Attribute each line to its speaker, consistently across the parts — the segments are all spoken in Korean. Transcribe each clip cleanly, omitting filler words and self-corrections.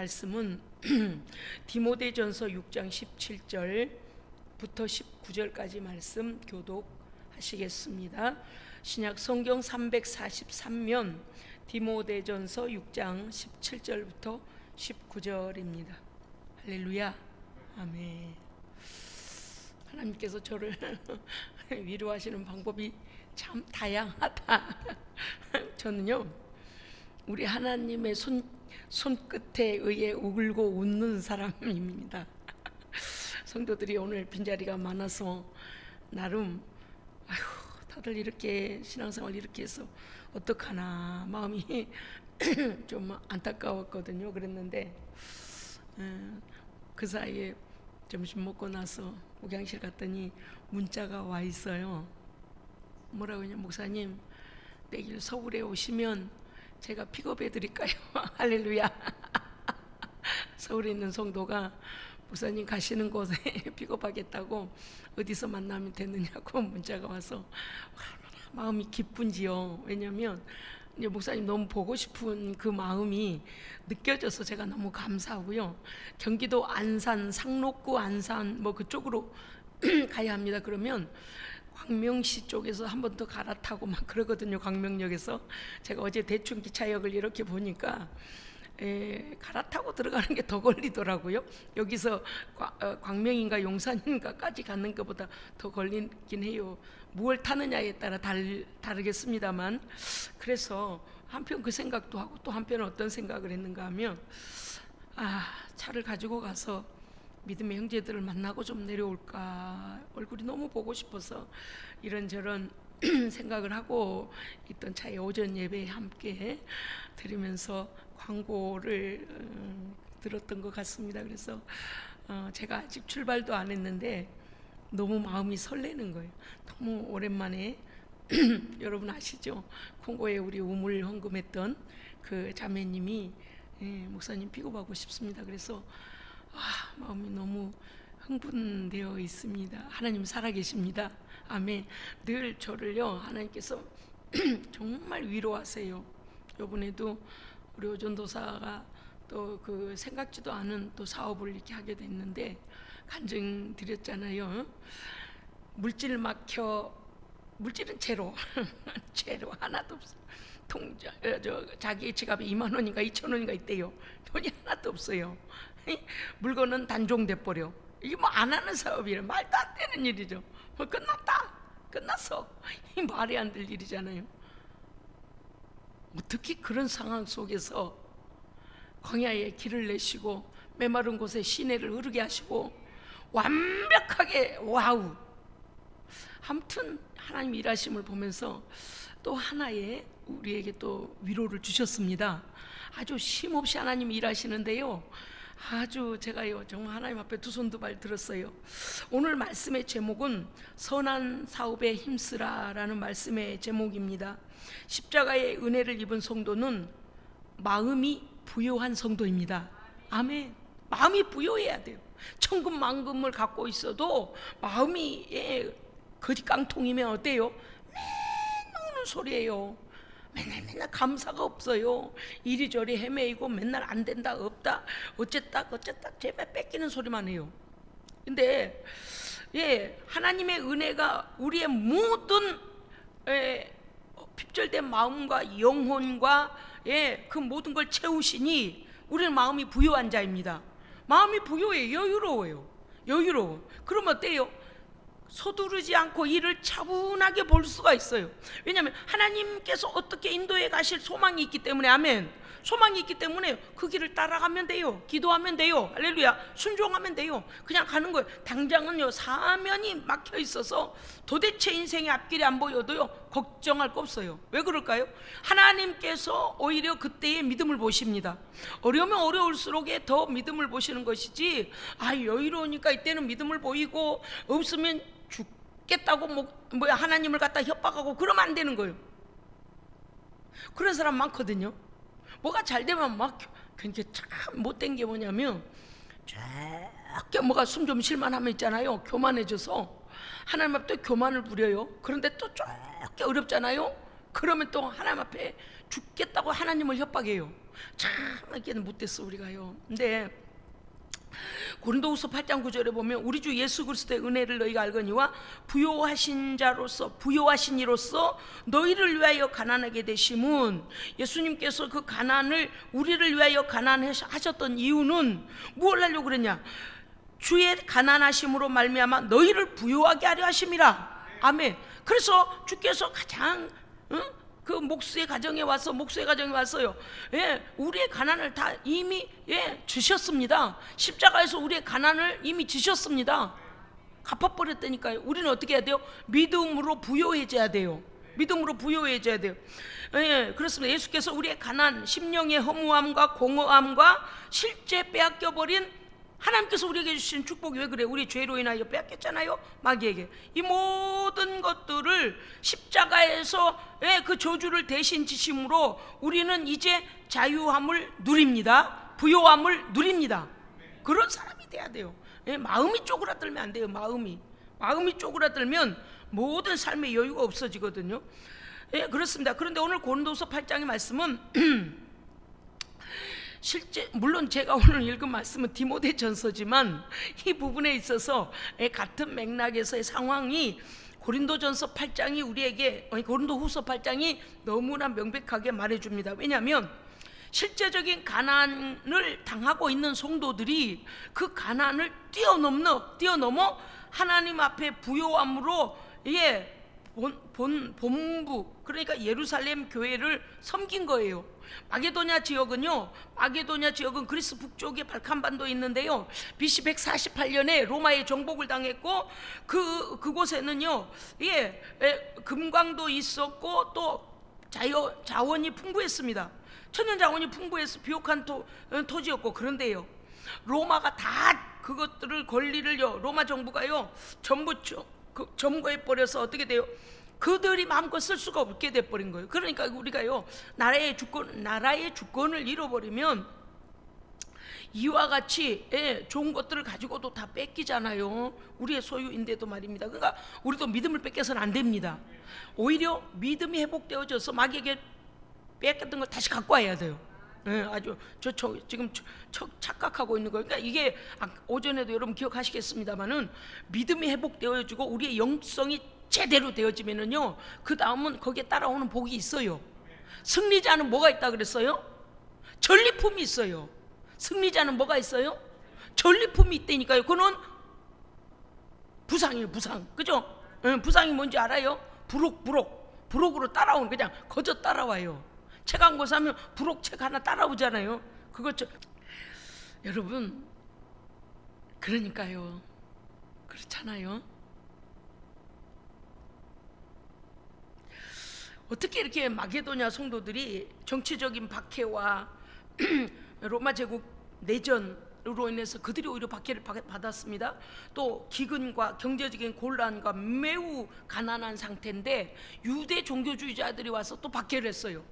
Speaker 1: 말씀은 디모데전서 6장 17절부터 19절까지 말씀 교독하시겠습니다. 신약 성경 343면 디모데전서 6장 17절부터 19절입니다. 할렐루야. 아멘. 하나님께서 저를 위로하시는 방법이 참 다양하다. 저는요, 우리 하나님의 손끝에 의해 울고 웃는 사람입니다. 성도들이 오늘 빈자리가 많아서 나름 다들 이렇게 신앙생활 이렇게 해서 어떡하나 마음이 좀 안타까웠거든요. 그랬는데 그 사이에 점심 먹고 나서 목양실 갔더니 문자가 와 있어요. 뭐라고 하냐, 목사님 내일 서울에 오시면 제가 픽업해 드릴까요? 할렐루야. 서울에 있는 성도가 목사님 가시는 곳에 픽업하겠다고 어디서 만나면 되느냐고 문자가 와서 마음이 기쁜지요. 왜냐하면 이제 목사님 너무 보고 싶은 그 마음이 느껴져서 제가 너무 감사하고요. 경기도 안산, 상록구 안산 뭐 그쪽으로 가야 합니다. 그러면 광명시 쪽에서 한 번 더 갈아타고 막 그러거든요. 광명역에서 제가 어제 대충 기차역을 이렇게 보니까 갈아타고 들어가는 게 더 걸리더라고요. 여기서 광명인가 용산인가까지 가는 것보다 더 걸리긴 해요. 무엇을 타느냐에 따라 다르겠습니다만, 그래서 한편 그 생각도 하고 또 한편 어떤 생각을 했는가 하면, 차를 가지고 가서 믿음의 형제들을 만나고 좀 내려올까, 얼굴이 너무 보고 싶어서 이런저런 생각을 하고 있던 차에 오전 예배에 함께 들으면서 광고를 들었던 것 같습니다. 그래서 제가 아직 출발도 안 했는데 너무 마음이 설레는 거예요. 너무 오랜만에 여러분 아시죠? 콩고에 우리 우물 헌금했던 그 자매님이 목사님 픽업하고 싶습니다. 그래서 마음이 너무 흥분되어 있습니다. 하나님 살아계십니다. 아멘. 늘 저를요 하나님께서 정말 위로하세요. 이번에도 우리 오전도사가 또 그 생각지도 않은 또 사업을 이렇게 하게 됐는데 간증 드렸잖아요. 물질은 제로 제로 하나도 없어. 자기 지갑에 2만 원인가 2천 원인가 있대요. 돈이 하나도 없어요. 물건은 단종돼 버려. 이게 뭐 안 하는 사업이래. 말도 안 되는 일이죠. 끝났어. 이 말이 안 될 일이잖아요. 어떻게 그런 상황 속에서 광야에 길을 내시고 메마른 곳에 시내를 흐르게 하시고 완벽하게 와우. 아무튼 하나님 일하심을 보면서 또 하나의 우리에게 또 위로를 주셨습니다. 아주 쉼없이 하나님 일하시는데요, 아주 제가요 정말 하나님 앞에 두 손 두 발 들었어요. 오늘 말씀의 제목은 선한 사업에 힘쓰라라는 말씀의 제목입니다. 십자가의 은혜를 입은 성도는 마음이 부요한 성도입니다. 아멘. 마음이 부요해야 돼요. 천금 만금을 갖고 있어도 마음이 거지 깡통이면 어때요? 맨날 우는 소리예요. 맨날 감사가 없어요. 이리저리 헤매이고 맨날 안 된다, 없다, 어쨌다 제발 뺏기는 소리만 해요. 근데 하나님의 은혜가 우리의 모든 핍절된 마음과 영혼과 그 모든 걸 채우시니 우리는 마음이 부요한 자입니다. 마음이 부요해. 여유로워. 그러면 어때요? 서두르지 않고 일을 차분하게 볼 수가 있어요. 왜냐하면 하나님께서 어떻게 인도해 가실 소망이 있기 때문에, 아멘. 소망이 있기 때문에 그 길을 따라가면 돼요. 기도하면 돼요. 할렐루야. 순종하면 돼요. 그냥 가는 거예요. 당장은요 사면이 막혀 있어서 도대체 인생의 앞길이 안 보여도요 걱정할 거 없어요. 왜 그럴까요? 하나님께서 오히려 그때의 믿음을 보십니다. 어려우면 어려울수록 더 믿음을 보시는 것이지, 여유로우니까 이때는 믿음을 보이고 없으면 죽겠다고 하나님을 갖다 협박하고 그러면 안 되는 거예요. 그런 사람 많거든요. 뭐가 잘 되면 막 그게 참 못된 게 뭐냐면 저렇게 뭐가 숨 좀 쉴만 하면 있잖아요. 교만해져서 하나님 앞에 교만을 부려요. 그런데 또 저렇게 어렵잖아요. 그러면 또 하나님 앞에 죽겠다고 하나님을 협박해요. 참 이게는 못됐어 우리가요. 근데 고린도후서 8장 9절에 보면 우리 주 예수 그리스도의 은혜를 너희가 알거니와 부요하신 이로서 너희를 위하여 가난하게 되심은, 예수님께서 그 가난을 우리를 위하여 가난하셨던 이유는 무엇을 하려고 그랬냐? 주의 가난하심으로 말미암아 너희를 부요하게 하려 하심이라. 아멘. 그래서 주께서 가장 그 목수의 가정에 왔어요. 예, 우리의 가난을 다 이미 지셨습니다. 십자가에서 우리의 가난을 이미 지셨습니다. 갚아버렸다니까요. 우리는 어떻게 해야 돼요? 믿음으로 부요해져야 돼요. 믿음으로 부요해져야 돼요. 예, 그렇습니다. 예수께서 우리의 가난, 심령의 허무함과 공허함과 실제 빼앗겨버린 하나님께서 우리에게 주신 축복이 왜 그래? 우리 죄로 인하여 빼앗겼잖아요, 마귀에게. 이 모든 것들을 십자가에서 그 저주를 대신 지심으로 우리는 이제 자유함을 누립니다. 부요함을 누립니다. 그런 사람이 돼야 돼요. 마음이 쪼그라들면 안 돼요. 마음이 쪼그라들면 모든 삶의 여유가 없어지거든요. 그렇습니다. 그런데 오늘 고린도서 8장의 말씀은 실제 물론 제가 오늘 읽은 말씀은 디모데 전서지만 이 부분에 있어서 같은 맥락에서의 상황이 고린도전서 8장이 우리에게, 고린도후서 8장이 너무나 명백하게 말해줍니다. 왜냐하면 실제적인 가난을 당하고 있는 성도들이 그 가난을 뛰어넘어 하나님 앞에 부요함으로 본부, 그러니까 예루살렘 교회를 섬긴 거예요. 마게도냐 지역은 그리스 북쪽에 발칸반도에 있는데요, BC 148년에 로마의 정복을 당했고 그곳에는요 금광도 있었고 또 자원이 풍부했습니다. 천연 자원이 풍부해서 비옥한 토지였고, 그런데요 로마가 다 그것들을 권리를요 로마 정부가요 전부 점거해 버려서 어떻게 돼요? 그들이 마음껏 쓸 수가 없게 돼버린 거예요. 그러니까 우리가요 나라의 주권을 잃어버리면 이와 같이 좋은 것들을 가지고도 다 뺏기잖아요. 우리의 소유인데도 말입니다. 그러니까 우리도 믿음을 뺏겨서는 안 됩니다. 오히려 믿음이 회복되어져서 마귀에게 뺏겼던 걸 다시 갖고 와야 돼요. 아주 지금 착각하고 있는 거예요. 그러니까 이게 오전에도 여러분 기억하시겠습니다만은 믿음이 회복되어지고 우리의 영성이 제대로 되어지면은요 그 다음은 거기에 따라오는 복이 있어요. 승리자는 뭐가 있다 그랬어요? 전리품이 있어요. 승리자는 뭐가 있어요? 전리품이 있다니까요. 그건 부상이에요. 부상, 그죠? 부상이 뭔지 알아요? 부록으로 따라오는, 그냥 거저 따라와요. 책 한 권 사면 부록 책 하나 따라오잖아요. 여러분, 그러니까요 그렇잖아요. 어떻게 이렇게 마게도냐 성도들이 정치적인 박해와 로마 제국 내전으로 인해서 그들이 오히려 박해를 받았습니다. 또 기근과 경제적인 곤란과 매우 가난한 상태인데 유대 종교주의자들이 와서 또 박해를 했어요.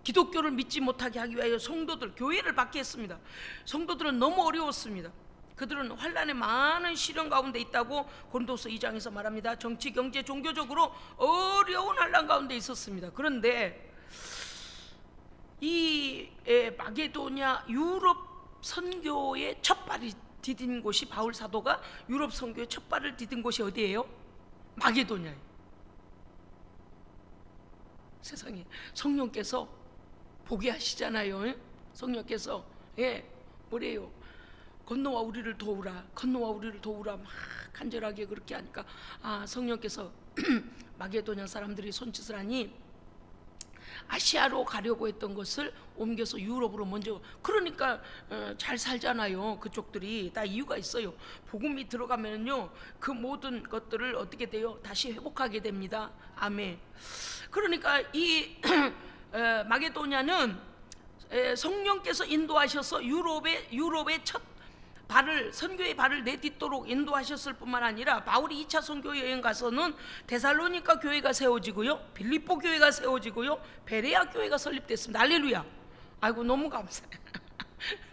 Speaker 1: 기독교를 믿지 못하게 하기 위하여 교회를 박해했습니다. 성도들은 너무 어려웠습니다. 그들은 환란의 많은 시련 가운데 있다고 고린도서 2장에서 말합니다. 정치, 경제, 종교적으로 어려운 환란 가운데 있었습니다. 그런데 이 마게도냐 유럽 선교의 첫 발이 디딘 곳이, 바울 사도가 유럽 선교의 첫 발을 디딘 곳이 어디예요? 마게도냐예요. 세상에 성령께서 보게 하시잖아요. 성령께서 뭐래요? 건너와 우리를 도우라 막 간절하게 그렇게 하니까 성령께서 마게도냐 사람들이 손짓을 하니 아시아로 가려고 했던 것을 옮겨서 유럽으로 먼저, 그러니까 잘 살잖아요. 그쪽들이 다 이유가 있어요. 복음이 들어가면요 그 모든 것들을 어떻게 돼요? 다시 회복하게 됩니다. 아멘. 그러니까 이 마게도냐는 성령께서 인도하셔서 유럽의 첫 선교의 발을 내딛도록 인도하셨을 뿐만 아니라 바울이 2차 선교 여행 가서는 데살로니가 교회가 세워지고요, 빌립보 교회가 세워지고요, 베레아 교회가 설립됐습니다. 할렐루야. 아이고 너무 감사해요.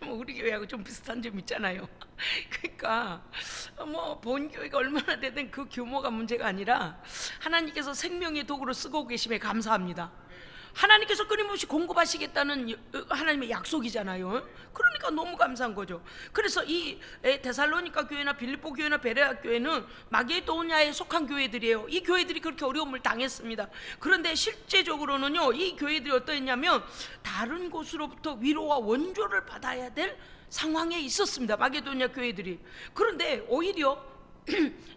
Speaker 1: 뭐 우리 교회하고 좀 비슷한 점 있잖아요. 그러니까 뭐 본교회가 얼마나 되든 그 규모가 문제가 아니라 하나님께서 생명의 도구로 쓰고 계심에 감사합니다. 하나님께서 끊임없이 공급하시겠다는 하나님의 약속이잖아요. 그러니까 너무 감사한 거죠. 그래서 이 데살로니가 교회나 빌립보 교회나 베레아 교회는 마게도냐에 속한 교회들이에요. 이 교회들이 그렇게 어려움을 당했습니다. 그런데 실제적으로는요, 이 교회들이 어떠했냐면 다른 곳으로부터 위로와 원조를 받아야 될 상황에 있었습니다, 마게도냐 교회들이. 그런데 오히려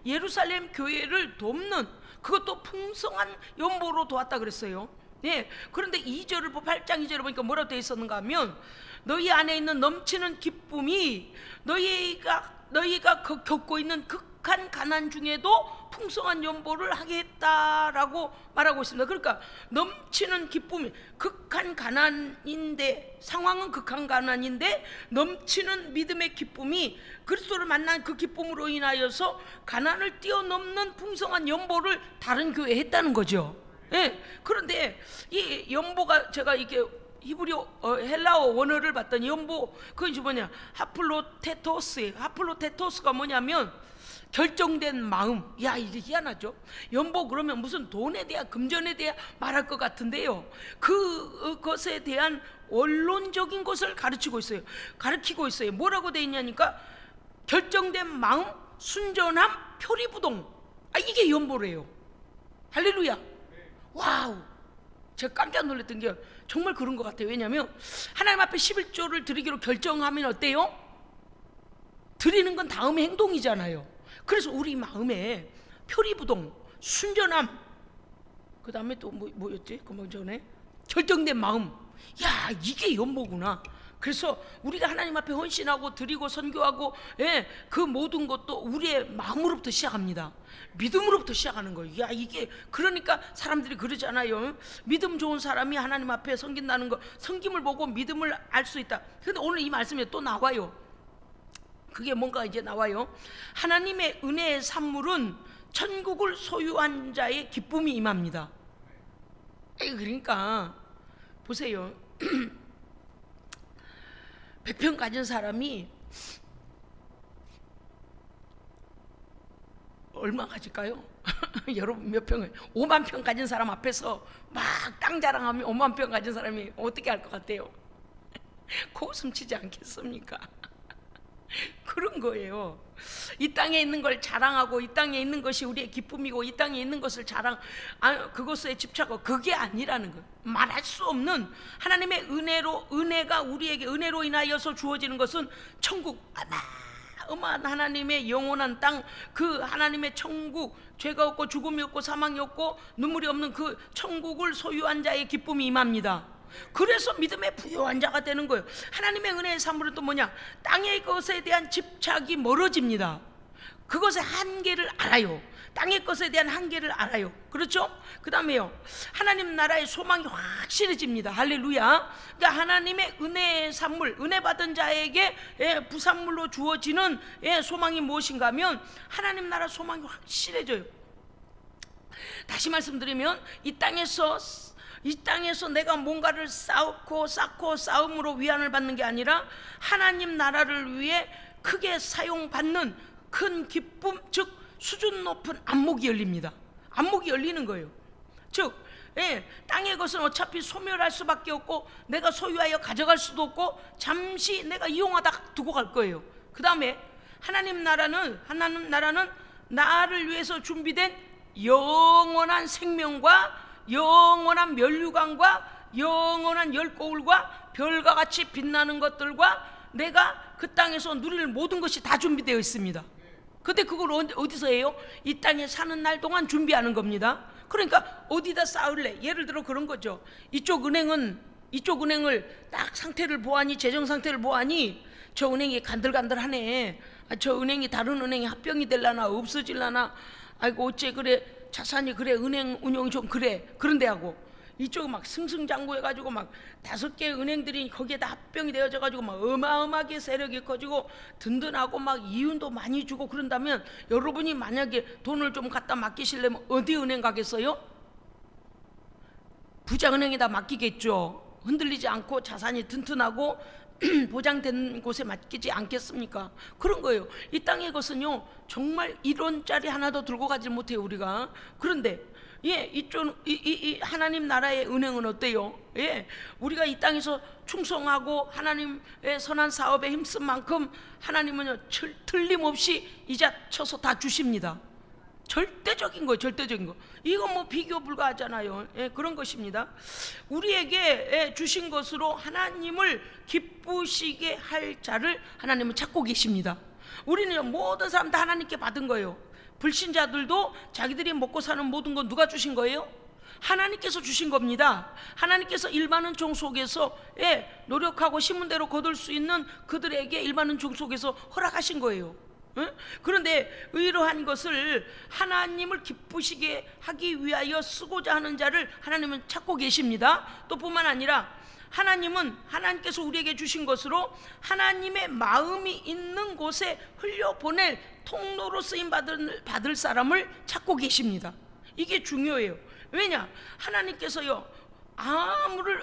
Speaker 1: 예루살렘 교회를 돕는, 그것도 풍성한 연보로 도왔다 그랬어요. 네, 그런데 8장 2절을 보니까 뭐라고 되어 있었는가 하면, 너희 안에 있는 넘치는 기쁨이 너희가 겪고 있는 극한 가난 중에도 풍성한 연보를 하게 했다라고 말하고 있습니다. 그러니까 넘치는 기쁨이, 극한 가난인데, 상황은 극한 가난인데 넘치는 믿음의 기쁨이 그리스도를 만난 그 기쁨으로 인하여서 가난을 뛰어넘는 풍성한 연보를 다른 교회에 했다는 거죠. 예. 그런데 이 연보가, 제가 이게 히브리어 헬라어 원어를 봤더니 연보, 그게 뭐냐, 하플로테토스예요. 하플로테토스가 뭐냐면 결정된 마음. 야, 이게 희한하죠. 연보 그러면 무슨 돈에 대한, 금전에 대한 말할 것 같은데요, 그것에 대한 원론적인 것을 가르치고 있어요. 뭐라고 돼 있냐니까, 결정된 마음, 순전함, 표리부동. 이게 연보래요. 할렐루야. 와우, 제가 깜짝 놀랐던 게 정말 그런 것 같아요. 왜냐하면 하나님 앞에 11조를 드리기로 결정하면 어때요? 드리는 건 다음의 행동이잖아요. 그래서 우리 마음에 표리부동, 순전함, 그 다음에 또 뭐였지? 그 전에 결정된 마음. 야, 이게 연보구나. 그래서 우리가 하나님 앞에 헌신하고 드리고 선교하고, 예, 그 모든 것도 우리의 마음으로부터 시작합니다. 믿음으로부터 시작하는 거예요. 야, 이게, 그러니까 사람들이 그러잖아요. 믿음 좋은 사람이 하나님 앞에 섬긴다는 거, 섬김을 보고 믿음을 알 수 있다. 그런데 오늘 이 말씀에 또 나와요. 그게 뭔가 이제 나와요. 하나님의 은혜의 산물은 천국을 소유한 자의 기쁨이 임합니다. 그러니까 보세요. 100평 가진 사람이 얼마 가질까요? 여러분 몇 평을? 5만 평 가진 사람 앞에서 막 땅 자랑하면 5만 평 가진 사람이 어떻게 할 것 같아요? 코웃음 치지 않겠습니까? 그런 거예요. 이 땅에 있는 걸 자랑하고, 이 땅에 있는 것이 우리의 기쁨이고, 이 땅에 있는 것을 그것에 집착하고, 그게 아니라는 거예요. 말할 수 없는 하나님의 은혜가 우리에게 은혜로 인하여서 주어지는 것은 천국, 어마어마한 하나님의 영원한 땅, 그 하나님의 천국, 죄가 없고 죽음이 없고 사망이 없고 눈물이 없는 그 천국을 소유한 자의 기쁨이 임합니다. 그래서 믿음의 부요한 자가 되는 거예요. 하나님의 은혜의 산물은 또 뭐냐? 땅의 것에 대한 집착이 멀어집니다. 그것의 한계를 알아요. 땅의 것에 대한 한계를 알아요. 그렇죠? 그 다음에요, 하나님 나라의 소망이 확실해집니다. 할렐루야. 그러니까 하나님의 은혜의 산물, 은혜 받은 자에게 부산물로 주어지는 소망이 무엇인가 하면 하나님 나라 소망이 확실해져요. 다시 말씀드리면, 이 땅에서 내가 뭔가를 쌓고 싸움으로 위안을 받는 게 아니라 하나님 나라를 위해 크게 사용받는 큰 기쁨, 즉 수준 높은 안목이 열립니다. 안목이 열리는 거예요. 즉 땅의 것은 어차피 소멸할 수밖에 없고, 내가 소유하여 가져갈 수도 없고, 잠시 내가 이용하다 두고 갈 거예요. 그 다음에 하나님 나라는 나를 위해서 준비된 영원한 생명과 영원한 멸류관과 영원한 열고울과 별과 같이 빛나는 것들과 내가 그 땅에서 누릴 모든 것이 다 준비되어 있습니다. 근데 그걸 어디서 해요? 이 땅에 사는 날 동안 준비하는 겁니다. 그러니까 어디다 쌓을래? 예를 들어 그런 거죠. 이쪽 은행을 딱 상태를 보아니, 재정 상태를 보아니, 저 은행이 간들간들하네. 저 은행이 다른 은행에 합병이 될라나 없어질라나, 아이고 어째 그래, 자산이 그래, 은행 운영이 좀 그래. 그런데 하고 이쪽은 막 승승장구해가지고 막 5개 은행들이 거기에다 합병이 되어져가지고 막 어마어마하게 세력이 커지고 든든하고 막 이윤도 많이 주고 그런다면, 여러분이 만약에 돈을 좀 갖다 맡기시려면 어디 은행 가겠어요? 부자은행에다 맡기겠죠. 흔들리지 않고 자산이 튼튼하고 보장된 곳에 맡기지 않겠습니까? 그런 거예요. 이 땅의 것은요 정말 1원짜리 하나도 들고 가지 못해요 우리가. 그런데 이 하나님 나라의 은행은 어때요? 우리가 이 땅에서 충성하고 하나님의 선한 사업에 힘쓴 만큼 하나님은요 틀림없이 이자 쳐서 다 주십니다. 절대적인 거예요. 절대적인 거. 이건 뭐 비교 불가하잖아요. 그런 것입니다. 우리에게 주신 것으로 하나님을 기쁘시게 할 자를 하나님은 찾고 계십니다. 우리는 모든 사람 다 하나님께 받은 거예요. 불신자들도 자기들이 먹고 사는 모든 건 누가 주신 거예요? 하나님께서 주신 겁니다. 하나님께서 일반은 종 속에서 노력하고 신문대로 거둘 수 있는 그들에게 일반은 종 속에서 허락하신 거예요. 그런데 이러한 것을 하나님을 기쁘시게 하기 위하여 쓰고자 하는 자를 하나님은 찾고 계십니다. 또 뿐만 아니라 하나님께서 우리에게 주신 것으로 하나님의 마음이 있는 곳에 흘려보낼 통로로 쓰임 받을 사람을 찾고 계십니다. 이게 중요해요. 왜냐? 하나님께서요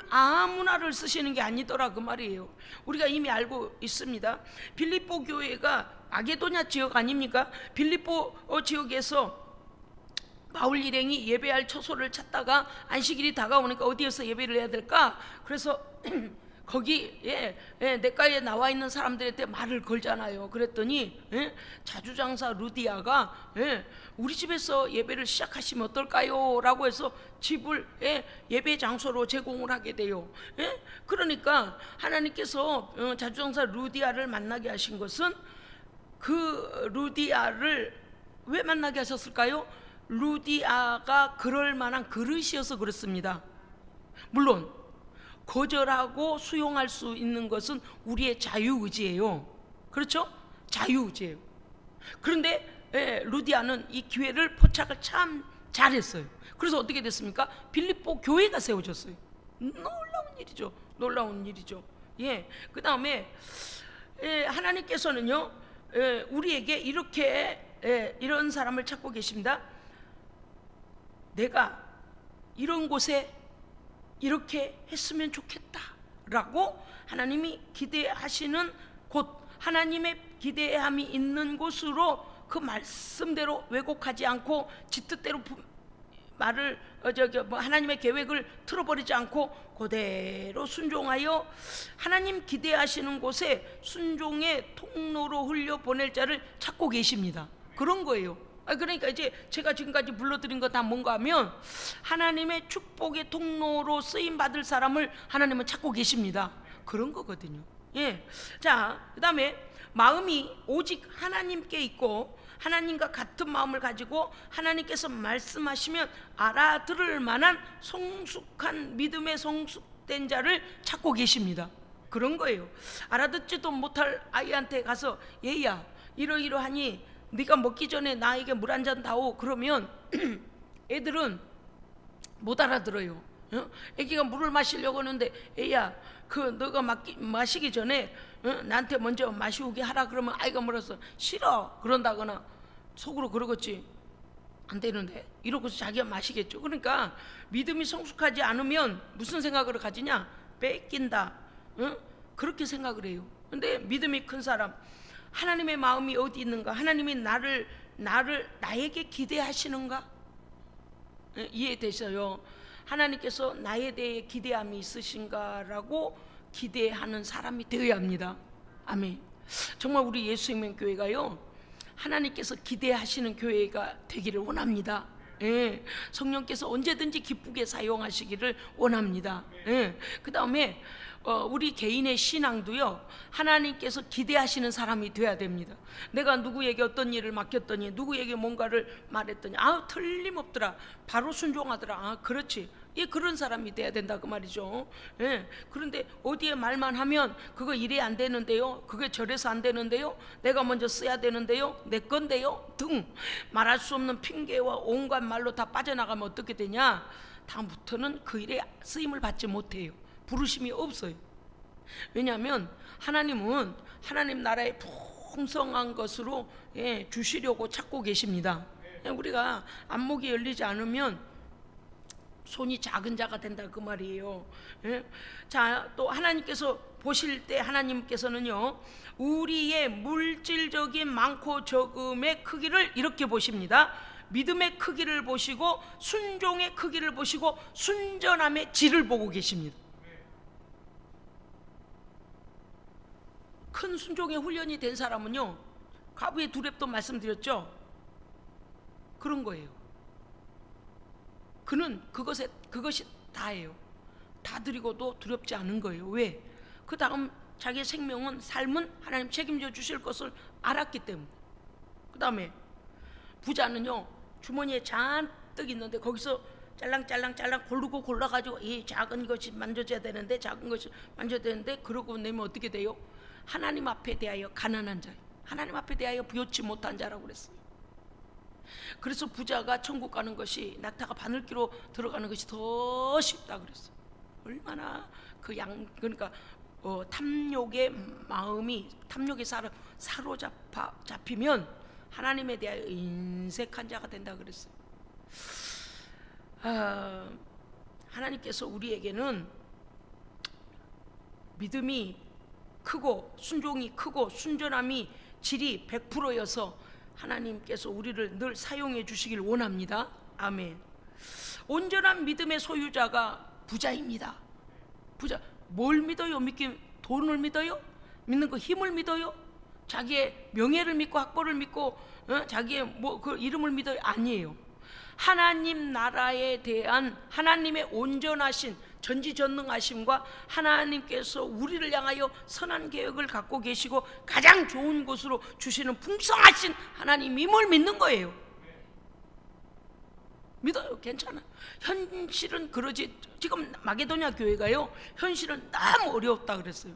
Speaker 1: 아무나를 쓰시는 게 아니더라 그 말이에요. 우리가 이미 알고 있습니다. 빌립보 교회가 마게도냐 지역 아닙니까? 빌립보 지역에서 바울 일행이 예배할 처소를 찾다가 안식일이 다가오니까 어디에서 예배를 해야 될까? 그래서 거기 냇가에 나와 있는 사람들한테 말을 걸잖아요. 그랬더니 자주장사 루디아가 우리 집에서 예배를 시작하시면 어떨까요? 라고 해서 집을 예배 장소로 제공을 하게 돼요. 그러니까 하나님께서 자주장사 루디아를 만나게 하신 것은 그 루디아를 왜 만나게 하셨을까요? 루디아가 그럴 만한 그릇이어서 그렇습니다. 물론 거절하고 수용할 수 있는 것은 우리의 자유의지예요. 그렇죠? 자유의지예요. 그런데 루디아는 이 기회를 포착을 참 잘했어요. 그래서 어떻게 됐습니까? 빌립보 교회가 세워졌어요. 놀라운 일이죠. 놀라운 일이죠. 그 다음에 하나님께서는요 우리에게 이렇게 이런 사람을 찾고 계십니다. 내가 이런 곳에 이렇게 했으면 좋겠다 라고 하나님이 기대하시는 곳, 하나님의 기대함이 있는 곳으로 그 말씀대로 왜곡하지 않고 지 뜻대로 말을 하나님의 계획을 틀어버리지 않고 그대로 순종하여 하나님 기대하시는 곳에 순종의 통로로 흘려보낼 자를 찾고 계십니다. 그런 거예요. 그러니까 이제 제가 지금까지 불러드린 거 다 뭔가 하면 하나님의 축복의 통로로 쓰임받을 사람을 하나님은 찾고 계십니다. 그런 거거든요. 자, 그 다음에 마음이 오직 하나님께 있고 하나님과 같은 마음을 가지고 하나님께서 말씀하시면 알아들을 만한 성숙한 믿음의 성숙된 자를 찾고 계십니다. 그런 거예요. 알아듣지도 못할 아이한테 가서 얘야 이러이러하니 네가 먹기 전에 나에게 물 한 잔 다오 그러면 애들은 못 알아들어요. 애기가 물을 마시려고 하는데 애야 너가 마시기 전에 나한테 먼저 마시우게 하라 그러면 아이가 물어서 싫어 그런다거나 속으로 그러겠지. 안 되는데 이러고서 자기가 마시겠죠. 그러니까 믿음이 성숙하지 않으면 무슨 생각을 가지냐? 뺏긴다. 그렇게 생각을 해요. 근데 믿음이 큰 사람, 하나님의 마음이 어디 있는가? 하나님이 나에게 기대하시는가? 이해되셔요? 하나님께서 나에 대해 기대함이 있으신가라고 기대하는 사람이 되어야 합니다. 아멘. 정말 우리 예수생명교회가요 하나님께서 기대하시는 교회가 되기를 원합니다. 성령께서 언제든지 기쁘게 사용하시기를 원합니다. 그 다음에 우리 개인의 신앙도요 하나님께서 기대하시는 사람이 돼야 됩니다. 내가 누구에게 어떤 일을 맡겼더니 누구에게 뭔가를 말했더니 틀림없더라 바로 순종하더라 그렇지 그런 사람이 돼야 된다 그 말이죠. 그런데 어디에 말만 하면 그거 이래 안 되는데요, 그게 저래서 안 되는데요, 내가 먼저 써야 되는데요, 내 건데요 등 말할 수 없는 핑계와 온갖 말로 다 빠져나가면 어떻게 되냐? 다음부터는 그 일에 쓰임을 받지 못해요. 부르심이 없어요. 왜냐하면 하나님은 하나님 나라의 풍성한 것으로 주시려고 찾고 계십니다. 우리가 안목이 열리지 않으면 손이 작은 자가 된다 그 말이에요. 자, 또 하나님께서 보실 때 하나님께서는요, 우리의 물질적인 많고 적음의 크기를 이렇게 보십니다. 믿음의 크기를 보시고 순종의 크기를 보시고 순전함의 질을 보고 계십니다. 큰 순종의 훈련이 된 사람은요, 가부의 두렙도 말씀드렸죠. 그런 거예요. 그는 그것이 다예요. 다 드리고도 두렵지 않은 거예요. 왜? 그 다음 자기의 생명은, 삶은 하나님 책임져 주실 것을 알았기 때문에. 그 다음에 부자는요, 주머니에 잔뜩 있는데 거기서 짤랑짤랑 고르고 골라가지고 이 작은 것이 만져져야 되는데, 작은 것이 만져야 되는데, 그러고 내면 어떻게 돼요? 하나님 앞에 대하여 가난한 자예요. 하나님 앞에 대하여 부요치 못한 자라고 그랬어요. 그래서 부자가 천국 가는 것이, 낙타가 바늘기로 들어가는 것이 더 쉽다 그랬어요. 얼마나 그러니까 탐욕의 마음이, 탐욕에 사로잡히면 하나님에 대하여 인색한 자가 된다 그랬어요. 하나님께서 우리에게는 믿음이 크고 순종이 크고 순전함이 질이 100%여서 하나님께서 우리를 늘 사용해 주시길 원합니다. 아멘. 온전한 믿음의 소유자가 부자입니다. 부자, 뭘 믿어요? 돈을 믿어요? 믿는 거 힘을 믿어요? 자기의 명예를 믿고 학벌을 믿고 자기의 그 이름을 믿어요? 아니에요. 하나님 나라에 대한 하나님의 온전하신 전지전능하심과 하나님께서 우리를 향하여 선한 계획을 갖고 계시고 가장 좋은 곳으로 주시는 풍성하신 하나님임을 믿는 거예요. 믿어요. 괜찮아. 현실은 그러지. 지금 마게도냐 교회가요, 현실은 너무 어려웠다 그랬어요.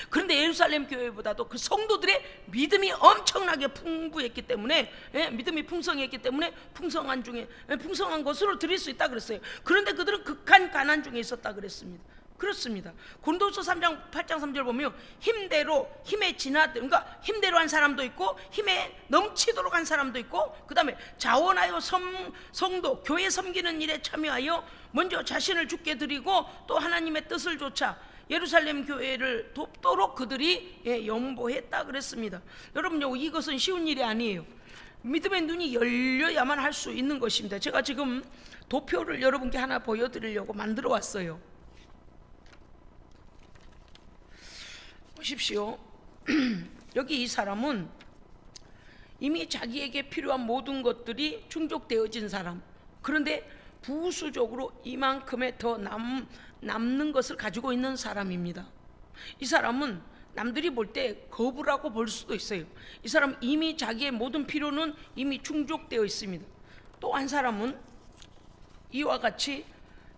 Speaker 1: 그런데 예루살렘 교회보다도 그 성도들의 믿음이 엄청나게 풍부했기 때문에, 믿음이 풍성했기 때문에 풍성한 중에 풍성한 것으로 드릴 수 있다 그랬어요. 그런데 그들은 극한 가난 중에 있었다 그랬습니다. 그렇습니다. 고린도서 3장 8장 3절 보면 힘대로, 힘에 그러니까 힘대로 한 사람도 있고 힘에 넘치도록 한 사람도 있고, 그 다음에 자원하여 성도 교회 섬기는 일에 참여하여 먼저 자신을 주께 드리고 또 하나님의 뜻을 좇아 예루살렘 교회를 돕도록 그들이 연보했다 그랬습니다. 여러분요, 이것은 쉬운 일이 아니에요. 믿음의 눈이 열려야만 할 수 있는 것입니다. 제가 지금 도표를 여러분께 하나 보여드리려고 만들어 왔어요. 보십시오. 여기 이 사람은 이미 자기에게 필요한 모든 것들이 충족되어진 사람, 그런데 부수적으로 이만큼의 더 남는 것을 가지고 있는 사람입니다. 이 사람은 남들이 볼 때 거부라고 볼 수도 있어요. 이 사람은 이미 자기의 모든 필요는 이미 충족되어 있습니다. 또 한 사람은 이와 같이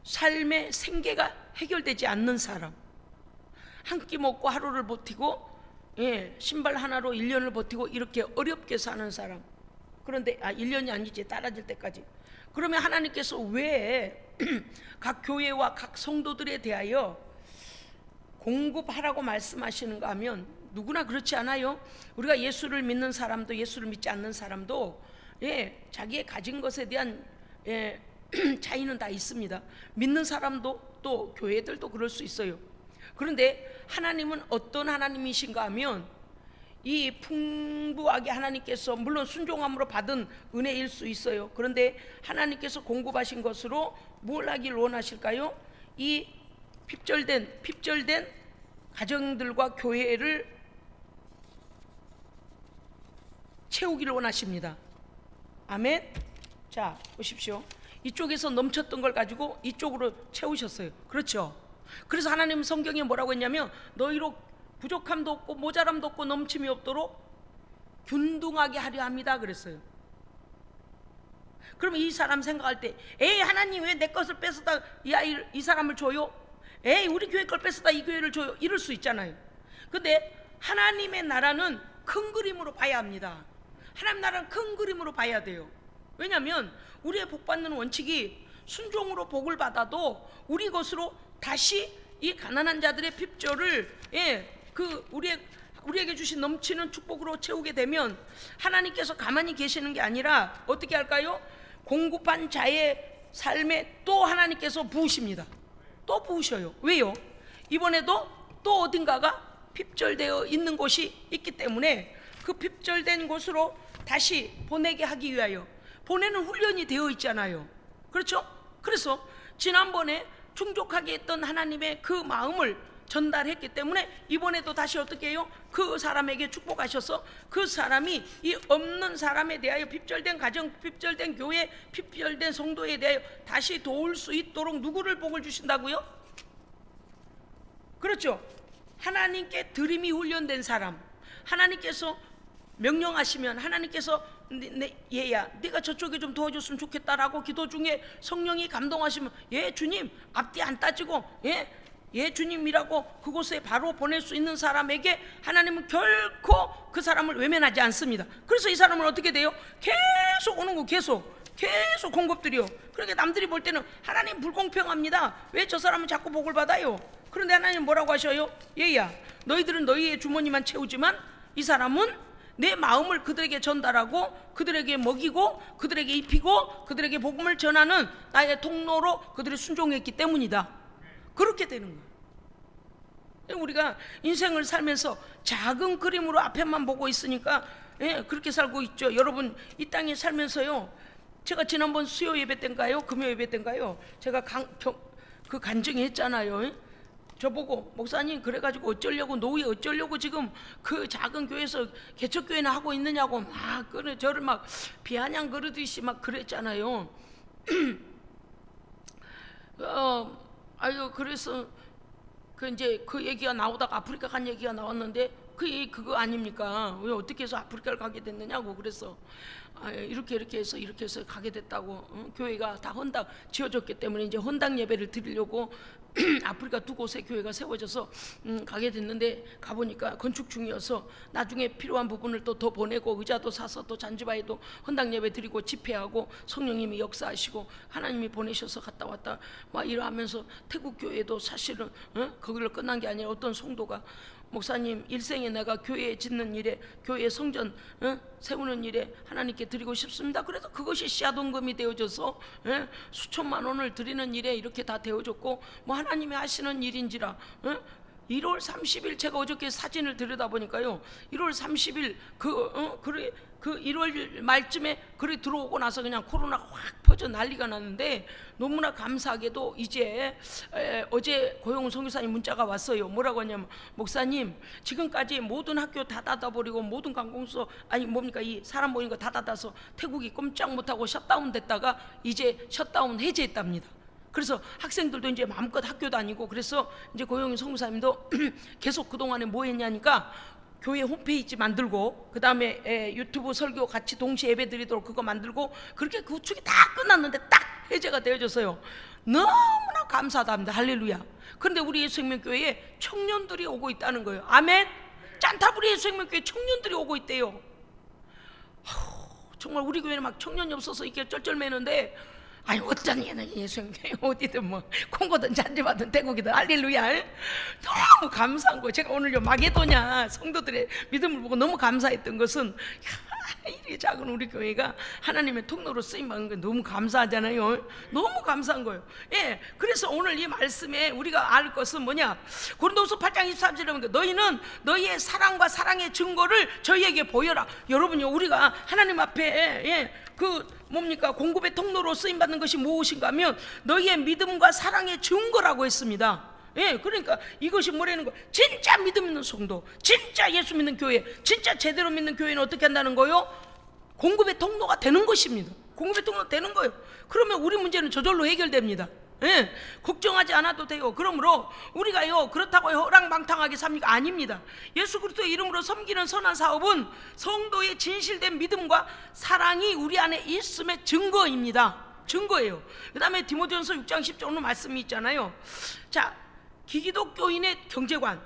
Speaker 1: 삶의 생계가 해결되지 않는 사람, 한 끼 먹고 하루를 버티고 신발 하나로 1년을 버티고 이렇게 어렵게 사는 사람. 그런데 1년이 아니지, 따라질 때까지. 그러면 하나님께서 왜 각 교회와 각 성도들에 대하여 공급하라고 말씀하시는가 하면, 누구나 그렇지 않아요? 우리가 예수를 믿는 사람도 예수를 믿지 않는 사람도 자기의 가진 것에 대한 차이는 다 있습니다. 믿는 사람도 또 교회들도 그럴 수 있어요. 그런데 하나님은 어떤 하나님이신가 하면, 이 풍부하게 하나님께서 물론 순종함으로 받은 은혜일 수 있어요. 그런데 하나님께서 공급하신 것으로 뭘 하길 원하실까요? 이 핍절된 가정들과 교회를 채우기를 원하십니다. 아멘. 자, 보십시오. 이쪽에서 넘쳤던 걸 가지고 이쪽으로 채우셨어요. 그렇죠? 그래서 하나님 성경에 뭐라고 했냐면, 너희로 부족함도 없고 모자람도 없고 넘침이 없도록 균등하게 하려 합니다 그랬어요. 그러면 이 사람 생각할 때, 에이 하나님 왜 내 것을 뺏어다 이 사람을 줘요? 에이 우리 교회 걸 뺏어다 이 교회를 줘요? 이럴 수 있잖아요. 근데 하나님의 나라는 큰 그림으로 봐야 합니다. 하나님 나라는 큰 그림으로 봐야 돼요. 왜냐하면 우리의 복받는 원칙이 순종으로 복을 받아도 우리 것으로 다시 이 가난한 자들의 핍절을 우리에게 주신 넘치는 축복으로 채우게 되면 하나님께서 가만히 계시는 게 아니라 어떻게 할까요? 공급한 자의 삶에 또 하나님께서 부으십니다. 또 부으셔요. 왜요? 이번에도 또 어딘가가 핍절되어 있는 곳이 있기 때문에 그 핍절된 곳으로 다시 보내게 하기 위하여 보내는 훈련이 되어 있잖아요. 그렇죠? 그래서 지난번에 충족하게 했던 하나님의 그 마음을 전달했기 때문에 이번에도 다시 어떻게 해요? 그 사람에게 축복하셔서 그 사람이 이 없는 사람에 대하여, 핍절된 가정, 핍절된 교회, 핍절된 성도에 대하여 다시 도울 수 있도록 누구를 복을 주신다고요? 그렇죠? 하나님께 드림이 훈련된 사람, 하나님께서 명령하시면 하나님께서 얘야 네가 저쪽에 좀 도와줬으면 좋겠다라고 기도 중에 성령이 감동하시면 예 주님 앞뒤 안 따지고 예 주님이라고 그곳에 바로 보낼 수 있는 사람에게 하나님은 결코 그 사람을 외면하지 않습니다. 그래서 이 사람은 어떻게 돼요? 계속 오는 거, 계속 공급들이요. 그러니까 남들이 볼 때는 하나님 불공평합니다. 왜 저 사람은 자꾸 복을 받아요? 그런데 하나님 뭐라고 하셔요? 얘야 너희들은 너희의 주머니만 채우지만 이 사람은 내 마음을 그들에게 전달하고 그들에게 먹이고 그들에게 입히고 그들에게 복음을 전하는 나의 통로로 그들이 순종했기 때문이다. 그렇게 되는 거예요. 우리가 인생을 살면서 작은 그림으로 앞에만 보고 있으니까 그렇게 살고 있죠. 여러분 이 땅에 살면서요, 제가 지난번 수요 예배 때인가요? 금요 예배 때인가요? 제가 그 간증 했잖아요. 저보고 목사님 그래가지고 어쩌려고, 노예 어쩌려고 지금 그 작은 교회에서 개척교회나 하고 있느냐고 막 저를 막 비아냥 그러듯이 막 그랬잖아요. 그래서 이제 그 얘기가 나오다가 아프리카 간 얘기가 나왔는데 그거 아닙니까? 왜 어떻게 해서 아프리카를 가게 됐느냐고. 그래서 이렇게 해서 가게 됐다고. 교회가 다 헌당 지어졌기 때문에 이제 헌당 예배를 드리려고 아프리카 두 곳에 교회가 세워져서 가게 됐는데, 가보니까 건축 중이어서 나중에 필요한 부분을 또 더 보내고 의자도 사서 또 잔지바에도 헌당 예배 드리고 집회하고 성령님이 역사하시고 하나님이 보내셔서 갔다 왔다 막 이러면서, 태국 교회도 사실은 거기로 끝난 게 아니라 어떤 성도가 목사님 일생에 내가 교회 짓는 일에, 교회 성전 세우는 일에 하나님께 드리고 싶습니다. 그래서 그것이 씨앗원금이 되어져서 수천만 원을 드리는 일에 이렇게 다 되어졌고, 뭐 하나님이 하시는 일인지라 1월 30일 제가 어저께 사진을 들여다보니까요, 1월 30일 그 1월 말쯤에 글이 들어오고 나서 그냥 코로나가 확 퍼져 난리가 났는데, 너무나 감사하게도 이제 어제 고용훈 선교사님 문자가 왔어요. 뭐라고 하냐면, 목사님 지금까지 모든 학교 다 닫아버리고 모든 관공서 이 사람 모이는 거 다 닫아서 태국이 꼼짝 못하고 셧다운 됐다가 이제 셧다운 해제했답니다. 그래서 학생들도 이제 마음껏 학교 다니고, 그래서 이제 고용훈 선교사님도 계속 그동안에 뭐 했냐니까 교회 홈페이지 만들고, 그 다음에 유튜브 설교 같이 동시에 예배 드리도록 그거 만들고, 그렇게 그 축이 다 끝났는데 딱 해제가 되어져서요, 너무나 감사합니다. 할렐루야. 그런데 우리 예수생명교회에 청년들이 오고 있다는 거예요. 아멘. 짠타부리 예수생명교회 청년들이 오고 있대요. 정말 우리 교회는 막 청년이 없어서 이렇게 쩔쩔매는데, 어떤 예수님교회 어디든 뭐 콩고든 잔지바든 태국이든 할렐루야, 너무 감사한 거예요. 제가 오늘 마게도냐 성도들의 믿음을 보고 너무 감사했던 것은, 이렇게 작은 우리 교회가 하나님의 통로로 쓰임받는 게 너무 감사하잖아요. 너무 감사한 거예요. 그래서 오늘 이 말씀에 우리가 알 것은 뭐냐, 고린도후서 8장 23절에 보면 너희는 너희의 사랑과 사랑의 증거를 저희에게 보여라. 여러분요, 우리가 하나님 앞에 공급의 통로로 쓰임받는 것이 무엇인가 하면 너희의 믿음과 사랑의 증거라고 했습니다. 그러니까 이것이 뭐라는 거예요? 진짜 믿음 있는 성도, 진짜 예수 믿는 교회, 진짜 제대로 믿는 교회는 어떻게 한다는 거예요? 공급의 통로가 되는 것입니다. 공급의 통로가 되는 거예요. 그러면 우리 문제는 저절로 해결됩니다. 걱정하지 않아도 돼요. 그러므로 우리가요, 그렇다고 허랑방탕하게 삽니까? 아닙니다. 예수 그리스도의 이름으로 섬기는 선한 사업은 성도의 진실된 믿음과 사랑이 우리 안에 있음의 증거입니다. 증거예요. 그 다음에 디모데전서 6장 10절 오늘 말씀이 있잖아요. 자, 기독교인의 경제관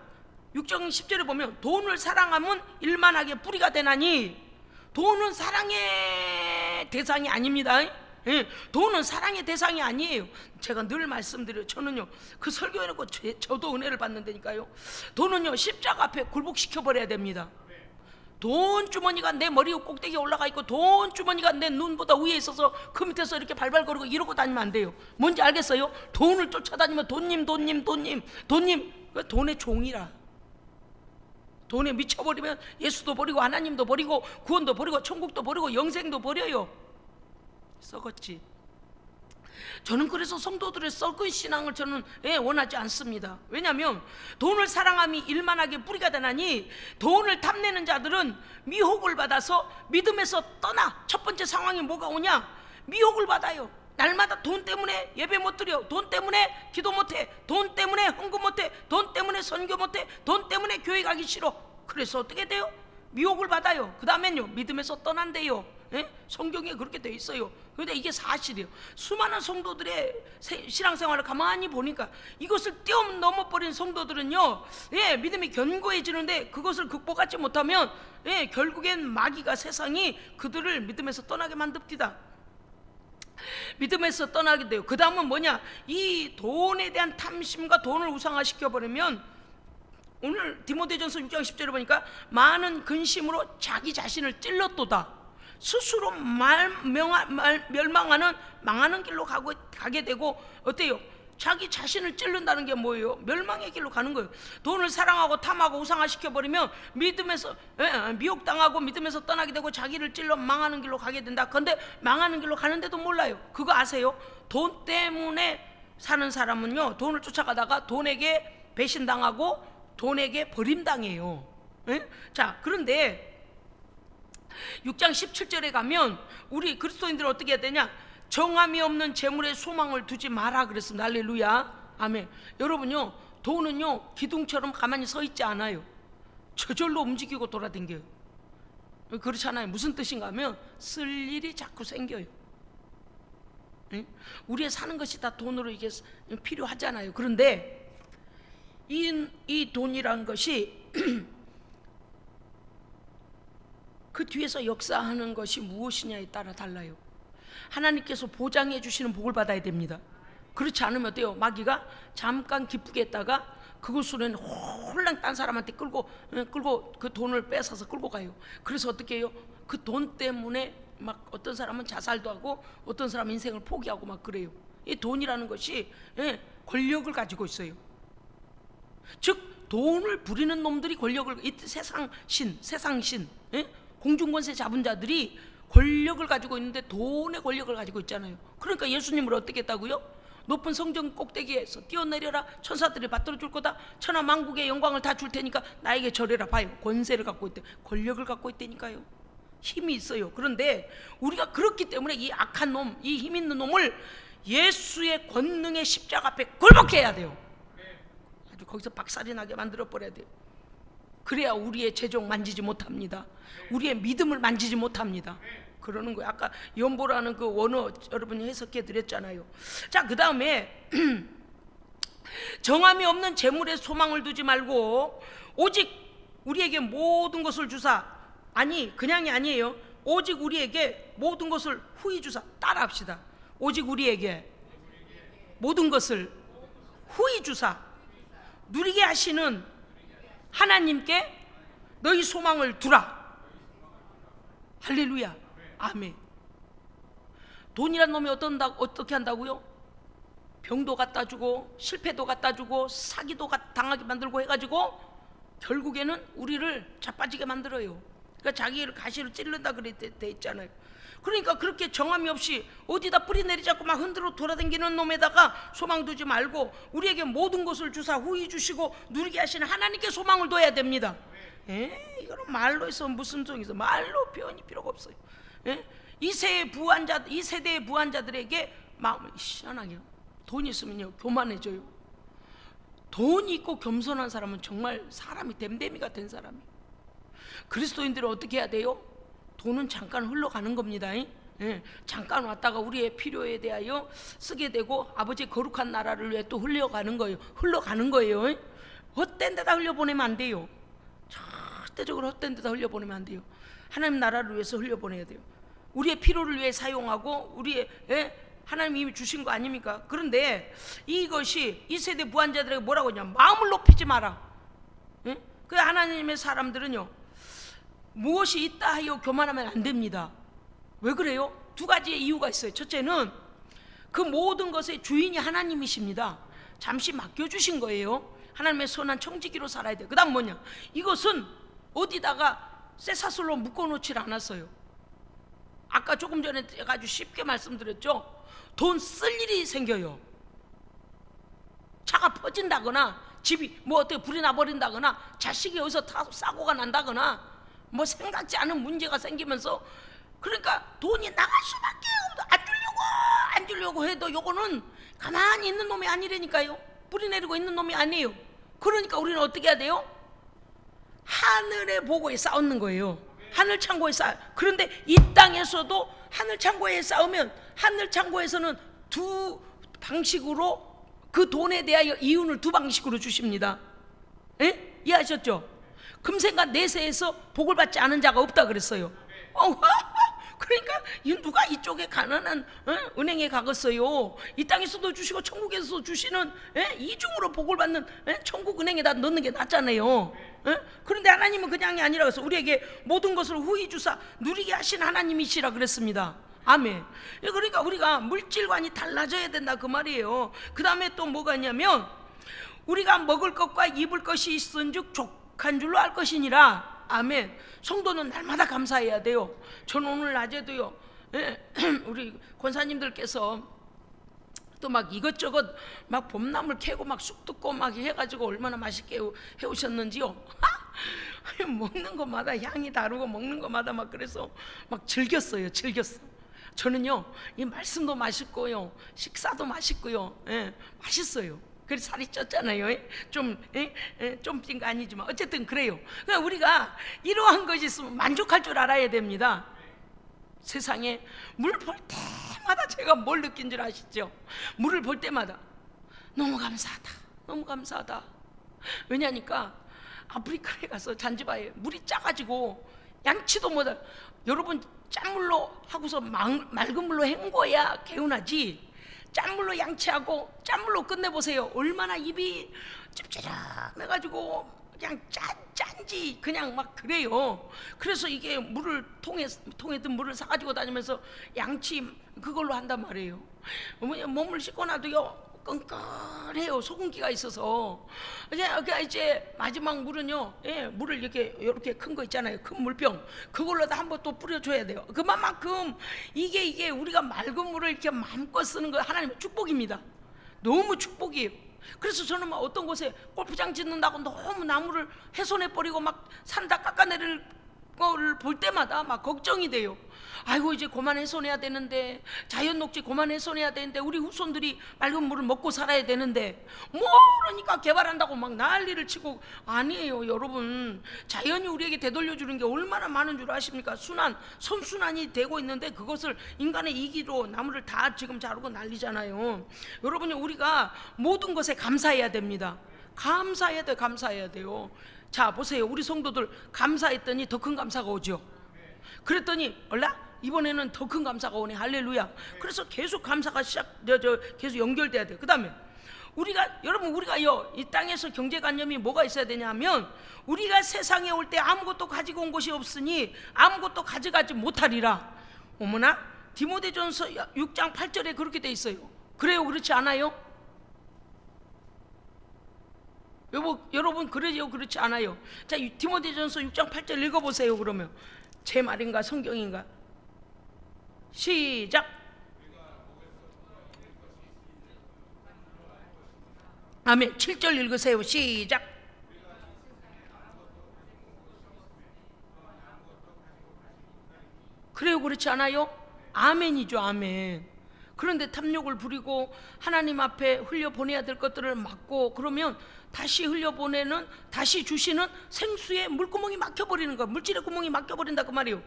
Speaker 1: 6장 10절에 보면, 돈을 사랑하면 일만하게 뿌리가 되나니, 돈은 사랑의 대상이 아닙니다. 돈은 사랑의 대상이 아니에요. 제가 늘 말씀드려요. 저는요, 그 설교해놓고 저도 은혜를 받는다니까요. 돈은요, 십자가 앞에 굴복시켜버려야 됩니다. 돈 주머니가 내 머리 꼭대기에 올라가 있고, 돈 주머니가 내 눈보다 위에 있어서 그 밑에서 이렇게 발발거리고 이러고 다니면 안 돼요. 뭔지 알겠어요? 돈을 쫓아다니면 돈님 돈의 종이라. 돈에 미쳐버리면 예수도 버리고 하나님도 버리고 구원도 버리고 천국도 버리고 영생도 버려요. 썩었지. 저는 그래서 성도들의 썩은 신앙을 저는 원하지 않습니다. 왜냐하면 돈을 사랑함이 일만하게 뿌리가 되나니 돈을 탐내는 자들은 미혹을 받아서 믿음에서 떠나. 첫 번째 상황이 뭐가 오냐? 미혹을 받아요. 날마다 돈 때문에 예배 못 드려, 돈 때문에 기도 못해, 돈 때문에 헌금 못해, 돈 때문에 선교 못해, 돈 때문에 교회 가기 싫어. 그래서 어떻게 돼요? 미혹을 받아요. 그 다음엔요, 믿음에서 떠난대요. 성경에 그렇게 돼 있어요. 그런데 이게 사실이에요. 수많은 성도들의 신앙생활을 가만히 보니까 이것을 뛰어넘어버린 성도들은요, 믿음이 견고해지는데 그것을 극복하지 못하면 결국엔 마귀가, 세상이 그들을 믿음에서 떠나게 만듭니다. 믿음에서 떠나게 돼요. 그 다음은 뭐냐? 이 돈에 대한 탐심과 돈을 우상화시켜버리면, 오늘 디모데전서 6장 10절에 보니까 많은 근심으로 자기 자신을 찔렀도다. 스스로 멸망하는, 망하는 길로 가게 되고, 어때요? 자기 자신을 찔른다는 게 뭐예요? 멸망의 길로 가는 거예요. 돈을 사랑하고 탐하고 우상화시켜버리면 믿음에서 미혹당하고 믿음에서 떠나게 되고 자기를 찔러 망하는 길로 가게 된다. 그런데 망하는 길로 가는데도 몰라요. 그거 아세요? 돈 때문에 사는 사람은요, 돈을 쫓아가다가 돈에게 배신당하고 돈에게 버림당해요. 자, 그런데 6장 17절에 가면 우리 그리스도인들은 어떻게 해야 되냐? 정함이 없는 재물에 소망을 두지 마라 그랬습니다. 할렐루야, 아멘. 여러분요, 돈은요 기둥처럼 가만히 서 있지 않아요. 저절로 움직이고 돌아다녀요. 그렇잖아요. 무슨 뜻인가 하면 쓸 일이 자꾸 생겨요. 우리의 사는 것이 다 돈으로 이게 필요하잖아요. 그런데 이 돈이란 것이 그 뒤에서 역사하는 것이 무엇이냐에 따라 달라요. 하나님께서 보장해 주시는 복을 받아야 됩니다. 그렇지 않으면 어때요? 마귀가 잠깐 기쁘게 했다가 그것으로는 홀랑 딴 사람한테 끌고 그 돈을 뺏어서 끌고 가요. 그래서 어떻게 해요? 그 돈 때문에 막 어떤 사람은 자살도 하고 어떤 사람은 인생을 포기하고 막 그래요. 이 돈이라는 것이 권력을 가지고 있어요. 즉 돈을 부리는 놈들이 권력을, 이 세상신 공중권세 잡은 자들이 권력을 가지고 있는데 돈의 권력을 가지고 있잖아요. 그러니까 예수님을 어떻게 했다고요? 높은 성전 꼭대기에서 뛰어내려라, 천사들이 받들어 줄 거다, 천하 만국의 영광을 다 줄 테니까 나에게 절해라. 봐요, 권세를 갖고 있대, 권력을 갖고 있다니까요. 힘이 있어요. 그런데 우리가 그렇기 때문에 이 악한 놈, 이 힘 있는 놈을 예수의 권능의 십자가 앞에 굴복해 해야 돼요. 아주 거기서 박살이 나게 만들어 버려야 돼요. 그래야 우리의 재정 만지지 못합니다. 우리의 믿음을 만지지 못합니다. 그러는 거예요. 아까 연보라는 그 원어 여러분이 해석해 드렸잖아요. 자, 그 다음에 정함이 없는 재물에 소망을 두지 말고 오직 우리에게 모든 것을 주사, 아니 그냥이 아니에요. 오직 우리에게 모든 것을 후히 주사. 따라합시다. 오직 우리에게 모든 것을 후히 주사, 누리게 하시는 하나님께 너희 소망을 두라. 할렐루야, 아멘. 돈이란 놈이 어떻게 한다고요? 병도 갖다 주고 실패도 갖다 주고 사기도 당하게 만들고 해가지고 결국에는 우리를 자빠지게 만들어요. 그러니까 자기를 가시로 찌른다 그래 돼 있잖아요. 그러니까 그렇게 정함이 없이 어디다 뿌리 내리자고 막 흔들어 돌아다니는 놈에다가 소망 두지 말고 우리에게 모든 것을 주사 후히 주시고 누리게 하시는 하나님께 소망을 둬야 됩니다. 이거는 말로 해서 무슨 소용이 있어? 말로 표현이 필요가 없어요. 이 세대의 부한자들에게 마음을 시원하게, 돈 있으면요 교만해져요. 돈이 있고 겸손한 사람은 정말 사람이 댐댐이가 된 사람이에요. 그리스도인들은 어떻게 해야 돼요? 돈은 잠깐 흘러가는 겁니다. 잠깐 왔다가 우리의 필요에 대하여 쓰게 되고 아버지의 거룩한 나라를 위해 또 흘러가는 거예요. 헛된 데다 흘려보내면 안 돼요. 절대적으로 헛된 데다 흘려보내면 안 돼요. 하나님 나라를 위해서 흘려보내야 돼요. 우리의 필요를 위해 사용하고 우리의 하나님이 이미 주신 거 아닙니까? 그런데 이것이 이 세대 부한자들에게 뭐라고 하냐? 마음을 높이지 마라. 그 하나님의 사람들은요 무엇이 있다 하여 교만하면 안 됩니다. 왜 그래요? 두 가지의 이유가 있어요. 첫째는 그 모든 것의 주인이 하나님이십니다. 잠시 맡겨주신 거예요. 하나님의 선한 청지기로 살아야 돼요. 그 다음 뭐냐, 이것은 어디다가 쇠사슬로 묶어놓질 않았어요. 아까 조금 전에 제가 아주 쉽게 말씀드렸죠. 돈 쓸 일이 생겨요. 차가 퍼진다거나 집이 뭐 어떻게 불이 나버린다거나 자식이 어디서 타 사고가 난다거나 뭐 생각지 않은 문제가 생기면서, 그러니까 돈이 나갈 수밖에 없어. 안 주려고 해도 요거는 가만히 있는 놈이 아니라니까요. 뿌리 내리고 있는 놈이 아니에요. 그러니까 우리는 어떻게 해야 돼요? 하늘의 보고에 쌓는 거예요. 하늘 창고에 쌓아. 그런데 이 땅에서도 하늘 창고에 쌓으면 하늘 창고에서는 두 방식으로 그 돈에 대하여 이윤을 두 방식으로 주십니다. 예? 이해하셨죠? 금생과 내세에서 복을 받지 않은 자가 없다 그랬어요. 그러니까 누가 이쪽에 가난한 은행에 가겠어요. 이 땅에서도 주시고 천국에서도 주시는 이중으로 복을 받는 천국 은행에다 넣는 게 낫잖아요. 그런데 하나님은 그냥이 아니라 그래서 우리에게 모든 것을 후히 주사 누리게 하신 하나님이시라 그랬습니다. 아멘. 그러니까 우리가 물질관이 달라져야 된다 그 말이에요. 그 다음에 또 뭐가 있냐면, 우리가 먹을 것과 입을 것이 있은즉 족한 줄로 알 것이니라. 아멘. 성도는 날마다 감사해야 돼요. 저는 오늘 낮에도요, 우리 권사님들께서 또 막 이것저것 막 봄나물 캐고 막 쑥 뜯고 막 해가지고 얼마나 맛있게 해오셨는지요. 먹는 것마다 향이 다르고 먹는 것마다 막 그래서 막 즐겼어요. 저는요, 이 말씀도 맛있고요, 식사도 맛있고요, 맛있어요. 그래서 살이 쪘잖아요. 좀 찐 거 아니지만 어쨌든 그래요. 그러니까 우리가 이러한 것이 있으면 만족할 줄 알아야 됩니다. 세상에 물 볼 때마다 제가 뭘 느낀 줄 아시죠? 물을 볼 때마다 너무 감사하다, 너무 감사하다. 왜냐니까 아프리카에 가서 잔지바에 물이 짜가지고 양치도 못해. 여러분, 짠물로 하고서 맑은 물로 헹궈야 개운하지, 짠물로 양치하고 짠물로 끝내보세요. 얼마나 입이 찝찝해가지고 그냥 짠지 그냥 막 그래요. 그래서 이게 물을 통에든 물을 사가지고 다니면서 양치 그걸로 한단 말이에요. 몸을 씻고 나도요 끈끈해요. 소금기가 있어서. 이제 마지막 물은요, 물을 이렇게 큰 거 있잖아요. 큰 물병, 그걸로다 한번 또 뿌려줘야 돼요. 그만큼 이게 우리가 맑은 물을 이렇게 마음껏 쓰는 거 하나님의 축복입니다. 너무 축복이에요. 그래서 저는 막 어떤 곳에 골프장 짓는다고 너무 나무를 훼손해버리고 막 산 다 깎아내릴 걸 볼 때마다 막 걱정이 돼요. 아이고, 이제 그만 훼손해야 되는데, 자연 녹지 그만 훼손해야 되는데, 우리 후손들이 맑은 물을 먹고 살아야 되는데, 그러니까 개발한다고 막 난리를 치고. 아니에요 여러분. 자연이 우리에게 되돌려주는 게 얼마나 많은 줄 아십니까? 선순환이 되고 있는데 그것을 인간의 이기로 나무를 다 지금 자르고 난리잖아요. 여러분이 우리가 모든 것에 감사해야 됩니다. 감사해야 돼요. 자, 보세요. 우리 성도들 감사했더니 더 큰 감사가 오죠. 그랬더니 이번에는 더 큰 감사가 오네. 할렐루야. 그래서 계속 감사가 계속 연결돼야 돼요. 그 다음에 우리가요, 이 땅에서 경제관념이 뭐가 있어야 되냐면, 우리가 세상에 올 때 아무것도 가지고 온 것이 없으니 아무것도 가져가지 못하리라. 어머나, 디모데전서 6장 8절에 그렇게 돼 있어요. 그래요, 그렇지 않아요? 여러분, 그래요, 그렇지 않아요? 자, 디모데전서 6장 8절 읽어보세요. 그러면 제 말인가 성경인가? 시작. 아멘. 7절 읽으세요. 시작. 그래요, 그렇지 않아요? 아멘이죠. 아멘. 그런데 탐욕을 부리고 하나님 앞에 흘려보내야 될 것들을 막고 그러면 다시 흘려보내는, 다시 주시는 생수에 물구멍이 막혀버리는 거야. 물질의 구멍이 막혀버린다 그 말이에요.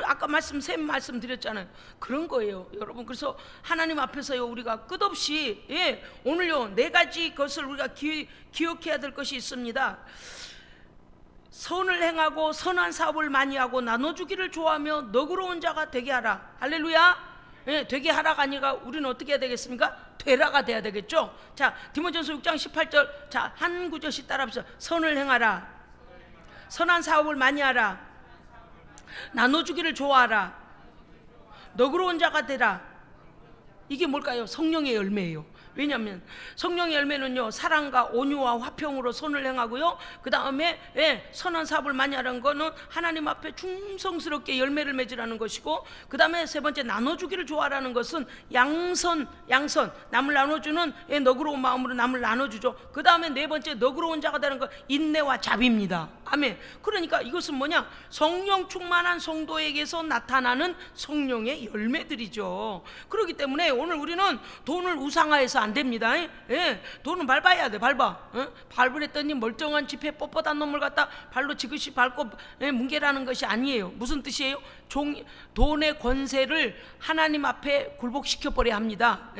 Speaker 1: 아까 샘 말씀드렸잖아요. 그런 거예요 여러분. 그래서 하나님 앞에서요, 우리가 끝없이 오늘요 4가지 것을 우리가 기억해야 될 것이 있습니다. 선을 행하고 선한 사업을 많이 하고 나눠주기를 좋아하며 너그러운 자가 되게 하라. 할렐루야. 되게 하라가 아니라 우리는 어떻게 해야 되겠습니까? 되라가 돼야 되겠죠. 자, 디모데전서 6장 18절, 자, 한 구절씩 따라합시다. 선을 행하라, 선한 사업을 많이 하라, 나눠주기를 좋아하라, 너그러운 자가 되라. 이게 뭘까요? 성령의 열매예요. 왜냐하면 성령의 열매는요, 사랑과 온유와 화평으로 선을 행하고요, 그 다음에 선한 사업을 많이 하는 거는 하나님 앞에 충성스럽게 열매를 맺으라는 것이고, 그 다음에 세 번째 나눠주기를 좋아하라는 것은 양선, 남을 나눠주는 너그러운 마음으로 남을 나눠주죠. 그 다음에 네 번째 너그러운 자가 되는 것, 인내와 자비입니다. 아멘. 그러니까 이것은 뭐냐, 성령 충만한 성도에게서 나타나는 성령의 열매들이죠. 그렇기 때문에 오늘 우리는 돈을 우상화해서 안 됩니다. 돈은 밟아야 돼. 밟으랬더니 멀쩡한 지폐 뻣뻣한 놈을 갖다 발로 지그시 밟고 뭉개라는 것이 아니에요. 무슨 뜻이에요? 돈의 권세를 하나님 앞에 굴복시켜 버려야 합니다.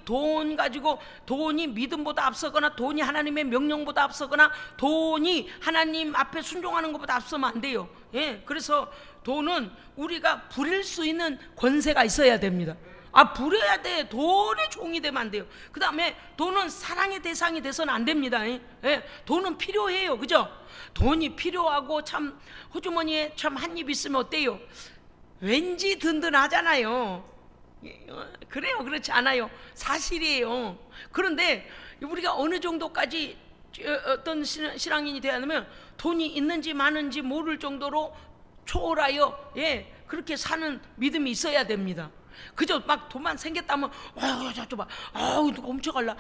Speaker 1: 돈 가지고, 돈이 믿음보다 앞서거나 돈이 하나님의 명령보다 앞서거나 돈이 하나님 앞에 순종하는 것보다 앞서면 안 돼요. 그래서 돈은 우리가 부릴 수 있는 권세가 있어야 됩니다. 부려야 돼. 돈의 종이 되면 안 돼요. 그 다음에 돈은 사랑의 대상이 돼서는 안 됩니다. 돈은 필요해요. 그죠? 돈이 필요하고, 참 호주머니에 참 한 입 있으면 어때요? 왠지 든든하잖아요. 그래요? 그렇지 않아요? 사실이에요. 그런데 우리가 어느 정도까지 어떤 신앙인이 되었냐면, 돈이 있는지 많은지 모를 정도로 초월하여 그렇게 사는 믿음이 있어야 됩니다. 그저 막 돈만 생겼다면 저쪽 봐, 누가 훔쳐갈라,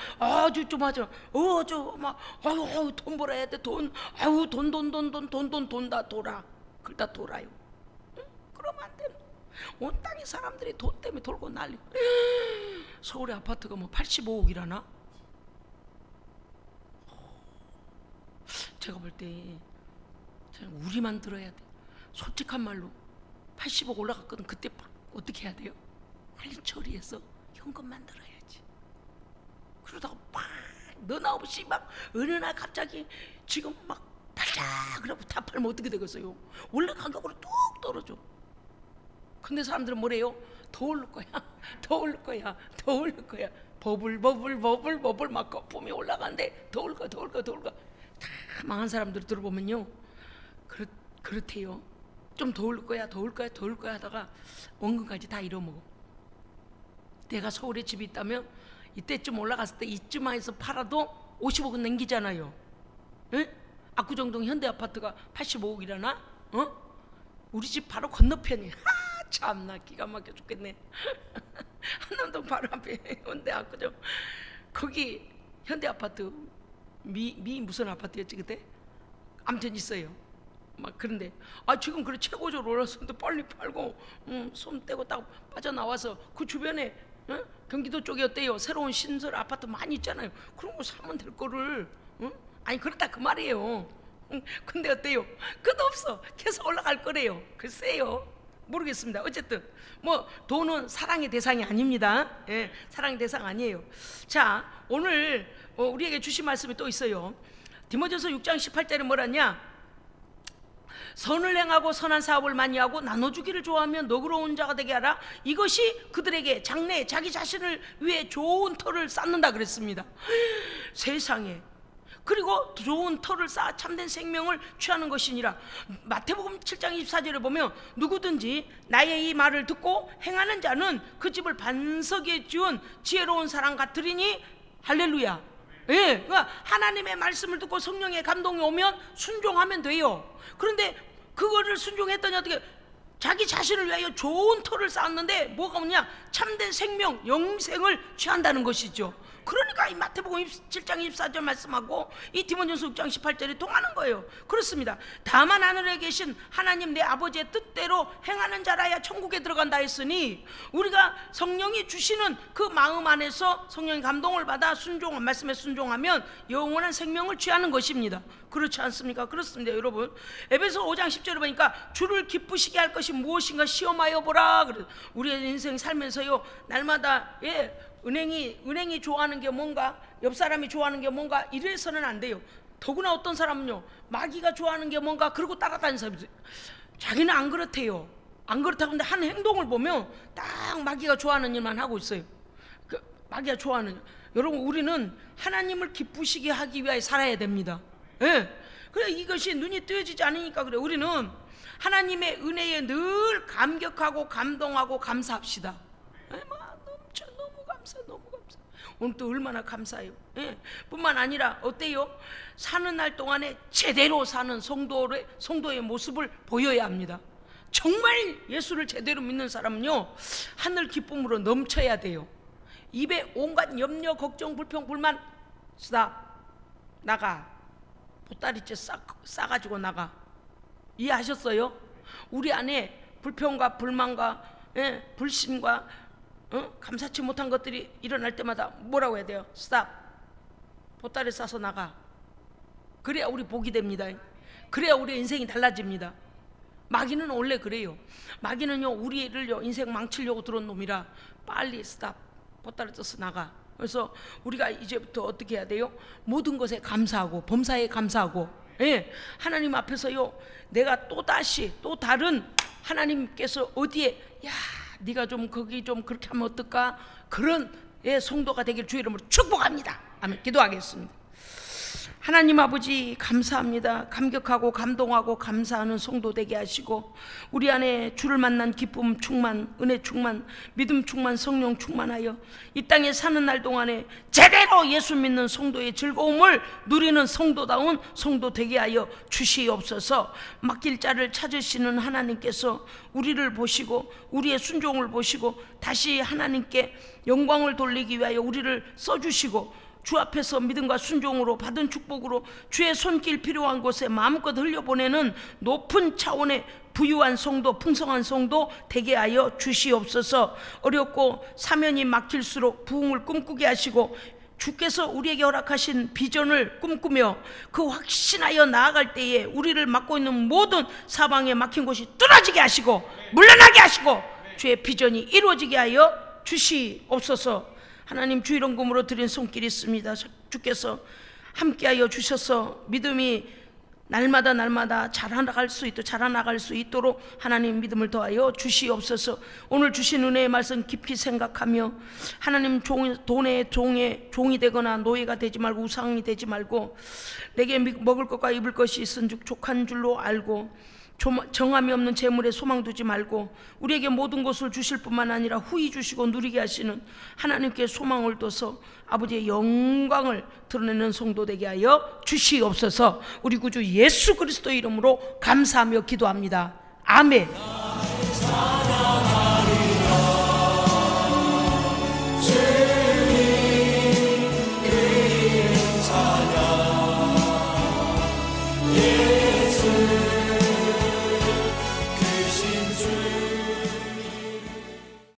Speaker 1: 좀 하자, 돈 벌어야 돼, 돈 다 돌아, 그다 돌아요. 그러면 안 돼. 온 땅의 사람들이 돈 때문에 돌고 난리. 서울의 아파트가 뭐 85억이라나? 제가 볼 때 우리만 들어야 돼. 솔직한 말로 80억 올라갔거든. 그때 어떻게 해야 돼요? 빨리 처리해서 현금만 들어야지. 그러다가 너나 없이 막 어느 날 갑자기 지금 막 팔자 그러고 다 팔면 어떻게 되겠어요? 원래 가격으로 뚝 떨어져. 근데 사람들은 뭐래요? 더 오를 거야, 더 오를 거야, 더 오를 거야. 버블 막 거품이 올라가는데 더 오를 거야, 더 오를 거야, 더 오를 거야. 다 망한 사람들 들어보면요, 그렇대요. 좀 더 오를 거야, 더 오를 거야, 더 오를 거야 하다가 원금까지 다 잃어먹어. 내가 서울에 집이 있다면 이때쯤 올라갔을 때 이쯤에서 팔아도 50억은 남기잖아요. 압구정동 현대아파트가 85억이라나? 우리 집 바로 건너편이야. 참나 기가 막혀 죽겠네. 한남동 바로 앞에 현대압구정, 거기 현대아파트 미 무슨 아파트였지 그때? 아무튼 있어요. 막 그런데 지금 그래 최고적으로 올랐었는데 빨리 팔고 손 떼고 딱 빠져나와서 그 주변에 경기도 쪽에 어때요? 새로운 신설 아파트 많이 있잖아요. 그런 거 사면 될 거를 아니 그렇다 그 말이에요. 근데 어때요? 끝없어. 계속 올라갈 거래요. 글쎄요, 모르겠습니다. 어쨌든 뭐 돈은 사랑의 대상이 아닙니다. 사랑의 대상 아니에요. 자, 오늘 우리에게 주신 말씀이 또 있어요. 디모데후서 6장 18절에 뭐라냐? 선을 행하고 선한 사업을 많이 하고 나눠주기를 좋아하며 너그러운 자가 되게 하라. 이것이 그들에게 장래에 자기 자신을 위해 좋은 터를 쌓는다 그랬습니다. 세상에. 그리고 좋은 터를 쌓아 참된 생명을 취하는 것이니라. 마태복음 7장 24절에 보면 누구든지 나의 이 말을 듣고 행하는 자는 그 집을 반석에 지은 지혜로운 사람 같으리니. 할렐루야. 그러니까 하나님의 말씀을 듣고 성령의 감동이 오면 순종하면 돼요. 그런데 그거를 순종했더니 어떻게 자기 자신을 위하여 좋은 터를 쌓았는데 뭐가 오냐? 참된 생명, 영생을 취한다는 것이죠. 그러니까 이 마태복음 7장 24절 말씀하고 이 디모데후서 6장 18절이 통하는 거예요. 그렇습니다. 다만 하늘에 계신 하나님 내 아버지의 뜻대로 행하는 자라야 천국에 들어간다 했으니, 우리가 성령이 주시는 그 마음 안에서 성령의 감동을 받아 말씀에 순종하면 영원한 생명을 취하는 것입니다. 그렇지 않습니까? 그렇습니다, 여러분. 에베소 5장 10절에 보니까 주를 기쁘시게 할 것이 무엇인가 시험하여 보라. 우리의 인생 살면서요, 날마다 은행이 좋아하는 게 뭔가, 옆 사람이 좋아하는 게 뭔가 이래서는 안 돼요. 더구나 어떤 사람은요, 마귀가 좋아하는 게 뭔가 그러고 따라다니는 사람이 있어요. 자기는 안 그렇대요. 안 그렇다고 하는데 한 행동을 보면 딱 마귀가 좋아하는 일만 하고 있어요. 마귀가 좋아하는 일. 여러분, 우리는 하나님을 기쁘시게 하기 위하여 살아야 됩니다. 그래, 이것이 눈이 뜨여지지 않으니까 그래. 우리는 하나님의 은혜에 늘 감격하고 감동하고 감사합시다. 너무 감사. 오늘 또 얼마나 감사해요. 예. 뿐만 아니라 어때요? 사는 날 동안에 제대로 사는 성도의 모습을 보여야 합니다. 정말 예수를 제대로 믿는 사람은요, 하늘 기쁨으로 넘쳐야 돼요. 입에 온갖 염려, 걱정, 불평, 불만 나가. 보따리째 싸가지고 나가. 이해하셨어요? 우리 안에 불평과 불만과 불신과 감사치 못한 것들이 일어날 때마다 뭐라고 해야 돼요? 스탑. 보따리 싸서 나가. 그래야 우리 복이 됩니다. 그래야 우리 인생이 달라집니다. 마귀는 원래 그래요. 마귀는요, 우리를요, 인생 망치려고 들어온 놈이라 빨리 스탑. 보따리 떠서 나가. 그래서 우리가 이제부터 어떻게 해야 돼요? 모든 것에 감사하고, 범사에 감사하고, 예, 하나님 앞에서요, 내가 또다시 또 다른 하나님께서 어디에, 야, 네가 좀 거기 좀 그렇게 하면 어떨까? 그런 성도가 되길 주의 이름으로 축복합니다. 아멘. 기도하겠습니다. 하나님 아버지 감사합니다. 감격하고 감동하고 감사하는 성도 되게 하시고, 우리 안에 주를 만난 기쁨 충만, 은혜 충만, 믿음 충만, 성령 충만하여 이 땅에 사는 날 동안에 제대로 예수 믿는 성도의 즐거움을 누리는 성도다운 성도 되게 하여 주시옵소서. 맡길 자를 찾으시는 하나님께서 우리를 보시고 우리의 순종을 보시고 다시 하나님께 영광을 돌리기 위하여 우리를 써주시고, 주 앞에서 믿음과 순종으로 받은 축복으로 주의 손길 필요한 곳에 마음껏 흘려보내는 높은 차원의 부유한 성도, 풍성한 성도 되게 하여 주시옵소서. 어렵고 사면이 막힐수록 부흥을 꿈꾸게 하시고, 주께서 우리에게 허락하신 비전을 꿈꾸며 그 확신하여 나아갈 때에 우리를 막고 있는 모든 사방에 막힌 곳이 뚫어지게 하시고 물러나게 하시고 주의 비전이 이루어지게 하여 주시옵소서. 하나님, 주 이름으로 드린 손길이 있습니다. 주께서 함께하여 주셔서 믿음이 날마다 자라나갈 수 있도록 하나님 믿음을 더하여 주시옵소서. 오늘 주신 은혜의 말씀 깊이 생각하며 하나님, 돈의 종이 되거나 노예가 되지 말고 우상이 되지 말고 내게 먹을 것과 입을 것이 있은즉 족한 줄로 알고 정함이 없는 재물에 소망 두지 말고 우리에게 모든 것을 주실 뿐만 아니라 후히 주시고 누리게 하시는 하나님께 소망을 둬서 아버지의 영광을 드러내는 성도 되게 하여 주시옵소서. 우리 구주 예수 그리스도의 이름으로 감사하며 기도합니다. 아멘.